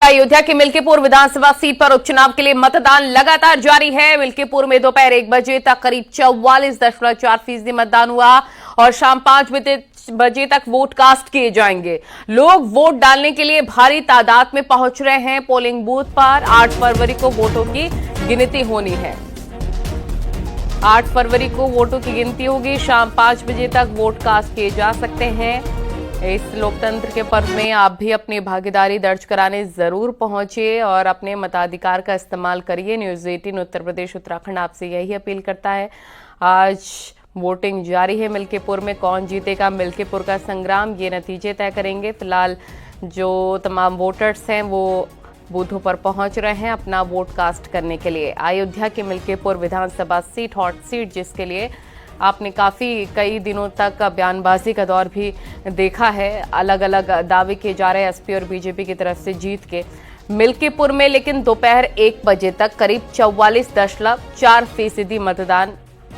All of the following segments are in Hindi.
अयोध्या की मिल्कीपुर विधानसभा सीट पर उपचुनाव के लिए मतदान लगातार जारी है। मिल्कीपुर में दोपहर 1 बजे तक करीब 44.4% मतदान हुआ और शाम 5 बजे तक वोट कास्ट किए जाएंगे। लोग वोट डालने के लिए भारी तादाद में पहुंच रहे हैं। पोलिंग बूथ पर 8 फरवरी को वोटों की गिनती होनी है। 8 फरवरी को वोटों की गिनती होगी। शाम 5 बजे तक वोट कास्ट किए जा सकते हैं। इस लोकतंत्र के पर्व में आप भी अपनी भागीदारी दर्ज कराने जरूर पहुंचे और अपने मताधिकार का इस्तेमाल करिए। न्यूज़ 18 उत्तर प्रदेश उत्तराखंड आपसे यही अपील करता है। आज वोटिंग जारी है। मिल्कीपुर में कौन जीतेगा, मिल्कीपुर का संग्राम, ये नतीजे तय करेंगे। फिलहाल जो तमाम वोटर्स हैं वो बूथों पर पहुंच रहे हैं अपना वोट कास्ट करने के लिए। अयोध्या की मिल्कीपुर विधानसभा सीट हॉट सीट, जिसके लिए आपने कई दिनों तक बयानबाजी का दौर भी देखा है। अलग अलग दावे किए जा रहे हैं एसपी और बीजेपी की तरफ से जीत के। मिल्कीपुर में लेकिन दोपहर 1 बजे तक करीब 44.4% मतदान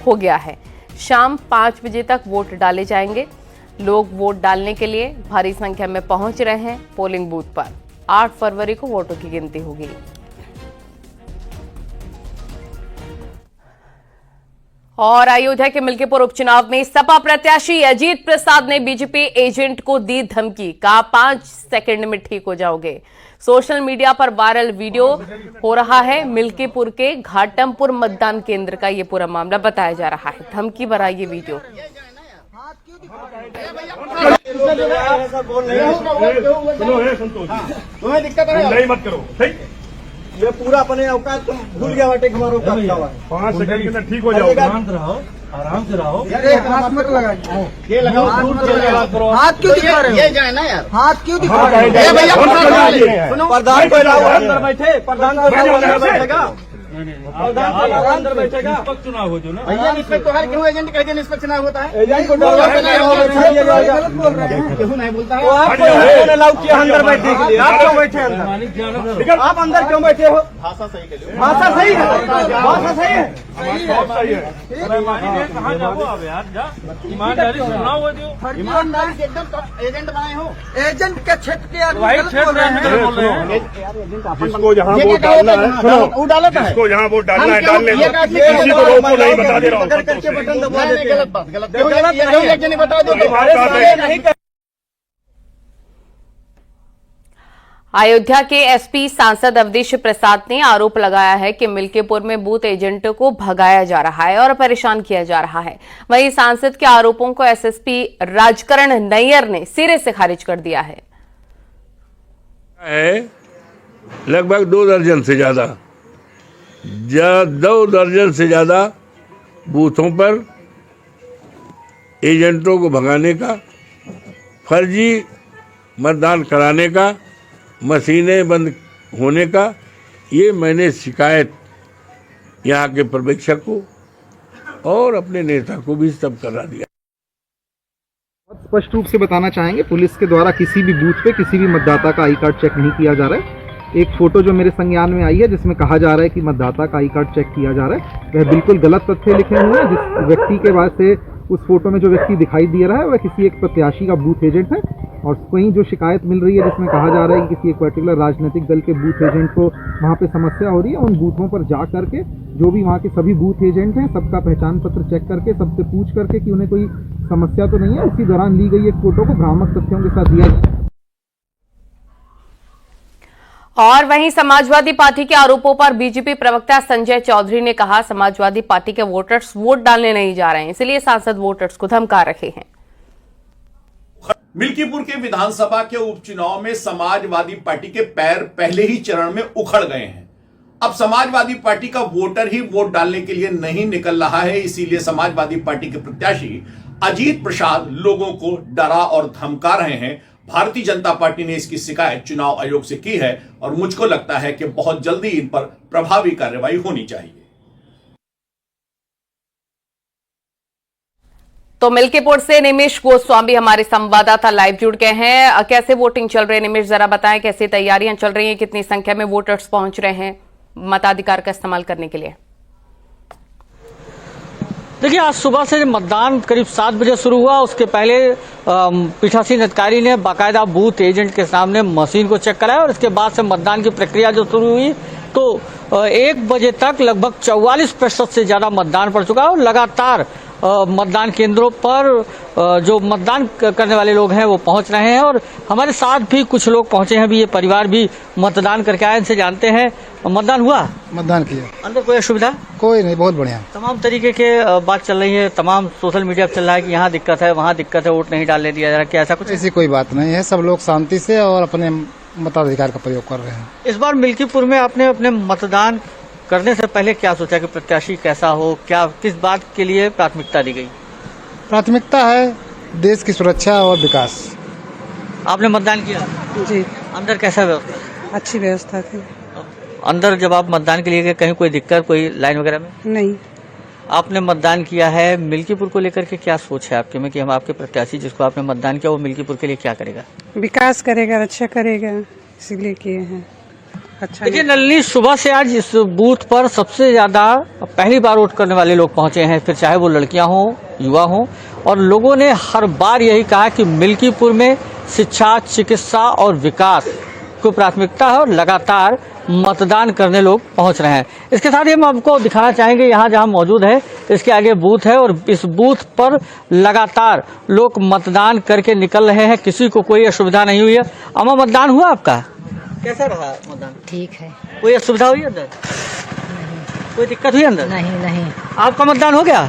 हो गया है। शाम 5 बजे तक वोट डाले जाएंगे। लोग वोट डालने के लिए भारी संख्या में पहुंच रहे हैं पोलिंग बूथ पर। 8 फरवरी को वोटों की गिनती होगी। और अयोध्या के मिल्कीपुर उपचुनाव में सपा प्रत्याशी अजीत प्रसाद ने बीजेपी एजेंट को दी धमकी, कहा 5 सेकंड में ठीक हो जाओगे। सोशल मीडिया पर वायरल वीडियो हो रहा है। मिल्कीपुर के घाटमपुर मतदान केंद्र का ये पूरा मामला बताया जा रहा है। धमकी भरा ये वीडियो। तुम्हें दिक्कत है, मत करो। ये पूरा अपने औकात तुम भूल गया बाटे, हमारा औकात क्या हुआ है। 5 सेकंड के अंदर ठीक हो जाओ। आराम से रहो। हाथ मत लगाओ, ये लगाओ, हाथ क्यों दिखा रहे हो? ये जाए ना यार, हाथ क्यों दिखा रहे हो? प्रधान अंदर बैठे, प्रधान बैठेगा, अंदर बैठेगा। निष्पक्ष चुनाव हो जो ना भैया, निष्पक्ष तो हर क्यों एजेंट कहते निष्पक्ष चुनाव होता है। एजेंट को गलत बोल रहे हैं, क्यों नहीं बोलता है? आपको अलाउ किया अंदर बैठने के लिए, आप क्यों बैठे अंदर? आप अंदर क्यों बैठे हो? भाषा सही के लिए, भाषा सही है, भाषा सही है, सही है। कहाँ जाओ आप यार, जा ईमानदारी से चुनाव हो जो, ईमानदारी से एकदम एजेंट बनाए हो। एजेंट के क्षेत्र के बोल रहे हैं। जिसको जहाँ वोट डालना है वो डालता है, जहाँ वोट डालना है डालने दो, किसी को रोको नहीं, बता दे रहा हूँ। गलत बात, गलत बता दो। अयोध्या के एसपी सांसद अवधेश प्रसाद ने आरोप लगाया है कि मिल्कीपुर में बूथ एजेंटों को भगाया जा रहा है और परेशान किया जा रहा है। वहीं सांसद के आरोपों को एसएसपी राजकरण नैयर ने सिरे से खारिज कर दिया है। लगभग 2 दर्जन से ज्यादा 2 दर्जन से ज्यादा बूथों पर एजेंटों को भगाने का, फर्जी मतदान कराने का, मशीनें बंद होने का, ये मैंने शिकायत यहाँ के पर्यवेक्षक को और अपने नेता को भी सब करा दिया। स्पष्ट रूप से बताना चाहेंगे, पुलिस के द्वारा किसी भी बूथ पे किसी भी मतदाता का आई कार्ड चेक नहीं किया जा रहा है। एक फोटो जो मेरे संज्ञान में आई है जिसमें कहा जा रहा है कि मतदाता का आई कार्ड चेक किया जा रहा है, वह बिल्कुल गलत तथ्य लिखे हुए हैं। जिस व्यक्ति के बाद से उस फोटो में जो व्यक्ति दिखाई दे रहा है वह किसी एक प्रत्याशी का बूथ एजेंट है। और कहीं जो शिकायत मिल रही है जिसमें कहा जा रहा है कि किसी एक पर्टिकुलर राजनीतिक दल के बूथ एजेंट को वहाँ पे समस्या हो रही है, उन बूथों पर जा करके जो भी वहाँ के सभी बूथ एजेंट हैं सबका पहचान पत्र चेक करके, सबसे पूछ करके कि उन्हें कोई समस्या तो नहीं है, इसी दौरान ली गई एक फोटो को भ्रामक तथ्यों के साथ दिया गया। और वहीं समाजवादी पार्टी के आरोपों पर बीजेपी प्रवक्ता संजय चौधरी ने कहा, समाजवादी पार्टी के वोटर्स वोट डालने नहीं जा रहे हैं, इसलिए सांसद वोटर्स को धमका रहे हैं। मिल्कीपुर के विधानसभा के उपचुनाव में समाजवादी पार्टी के पैर पहले ही चरण में उखड़ गए हैं। अब समाजवादी पार्टी का वोटर ही वोट डालने के लिए नहीं निकल रहा है, इसीलिए समाजवादी पार्टी के प्रत्याशी अजीत प्रसाद लोगों को डरा और धमका रहे हैं। भारतीय जनता पार्टी ने इसकी शिकायत चुनाव आयोग से की है और मुझको लगता है कि बहुत जल्दी इन पर प्रभावी कार्रवाई होनी चाहिए। तो मिल्कीपुर से निमिष गोस्वामी हमारे संवाददाता लाइव जुड़ गए हैं। कैसे वोटिंग चल रही है निमिष, जरा बताएं, कैसी तैयारियां चल रही हैं, कितनी संख्या में वोटर्स पहुंच रहे हैं मताधिकार का इस्तेमाल करने के लिए? देखिए, आज सुबह से मतदान करीब 7 बजे शुरू हुआ। उसके पहले पीठासीन अधिकारी ने बाकायदा बूथ एजेंट के सामने मशीन को चेक कराया और इसके बाद से मतदान की प्रक्रिया जो शुरू हुई तो 1 बजे तक लगभग 44% से ज्यादा मतदान पड़ चुका है और लगातार मतदान केंद्रों पर जो मतदान करने वाले लोग हैं वो पहुंच रहे हैं और हमारे साथ भी कुछ लोग पहुंचे हैं। अभी ये परिवार भी मतदान करके आए, इनसे जानते हैं मतदान हुआ। मतदान किया, अंदर कोई असुविधा? कोई नहीं, बहुत बढ़िया। तमाम तरीके के बात चल रही है, तमाम सोशल मीडिया पर चल रहा है कि यहाँ दिक्कत है, वहाँ दिक्कत है, वोट नहीं डालने दिया जा रहा। क्या ऐसा कुछ? ऐसी कोई बात नहीं है, सब लोग शांति से और अपने मताधिकार का प्रयोग कर रहे हैं। इस बार मिल्कीपुर में आपने अपने मतदान करने से पहले क्या सोचा कि प्रत्याशी कैसा हो, क्या किस बात के लिए प्राथमिकता दी गई? प्राथमिकता है देश की सुरक्षा और विकास। आपने मतदान किया? जी, अंदर कैसा व्यवस्था? अच्छी व्यवस्था थी। अंदर जब आप मतदान के लिए गए कहीं कोई दिक्कत, कोई लाइन वगैरह में? नहीं, आपने मतदान किया है, मिल्कीपुर को लेकर के क्या सोच है आपके में कि हम आपके प्रत्याशी जिसको आपने मतदान किया वो मिल्कीपुर के लिए क्या करेगा? विकास करेगा, रक्षा करेगा, इसीलिए किए हैं। अच्छा। देखिए नलिनी, सुबह से आज इस बूथ पर सबसे ज्यादा पहली बार वोट करने वाले लोग पहुंचे हैं, फिर चाहे वो लड़कियां हों, युवा हों, और लोगों ने हर बार यही कहा कि मिल्कीपुर में शिक्षा, चिकित्सा और विकास को प्राथमिकता है और लगातार मतदान करने लोग पहुंच रहे हैं। इसके साथ ही हम आपको दिखाना चाहेंगे यहाँ जहाँ मौजूद है इसके आगे बूथ है और इस बूथ पर लगातार लोग मतदान करके निकल रहे हैं, किसी को कोई असुविधा नहीं हुई है। अम्मा, मतदान हुआ आपका? कैसा रहा मतदान? ठीक है। कोई असुविधा हुई अंदर? कोई दिक्कत हुई अंदर? नहीं नहीं। आपका मतदान हो गया?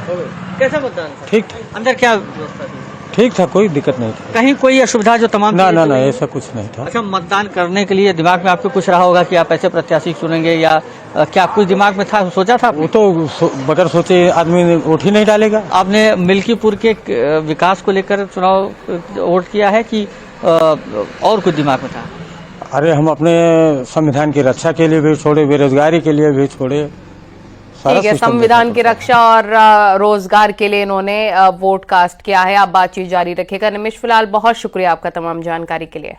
कैसा मतदान था? ठीक, अंदर क्या व्यवस्था थी? ठीक था, कोई दिक्कत नहीं थी। कहीं कोई असुविधा जो तमाम? ना ऐसा कुछ नहीं था। अच्छा, मतदान करने के लिए दिमाग में आपके कुछ रहा होगा कि आप ऐसे प्रत्याशी चुनेंगे या क्या कुछ दिमाग में था, सोचा था? वो तो बगैर सोचे आदमी वोट ही नहीं डालेगा। आपने मिल्कीपुर के विकास को लेकर चुनाव वोट किया है कि और कुछ दिमाग में था? अरे हम अपने संविधान की रक्षा के लिए भी छोड़े, बेरोजगारी के लिए भी छोड़े। ठीक है, संविधान की रक्षा और रोजगार के लिए इन्होंने वोट कास्ट किया है। आप बातचीत जारी रखेगा। निमिष, फिलहाल बहुत शुक्रिया आपका तमाम जानकारी के लिए।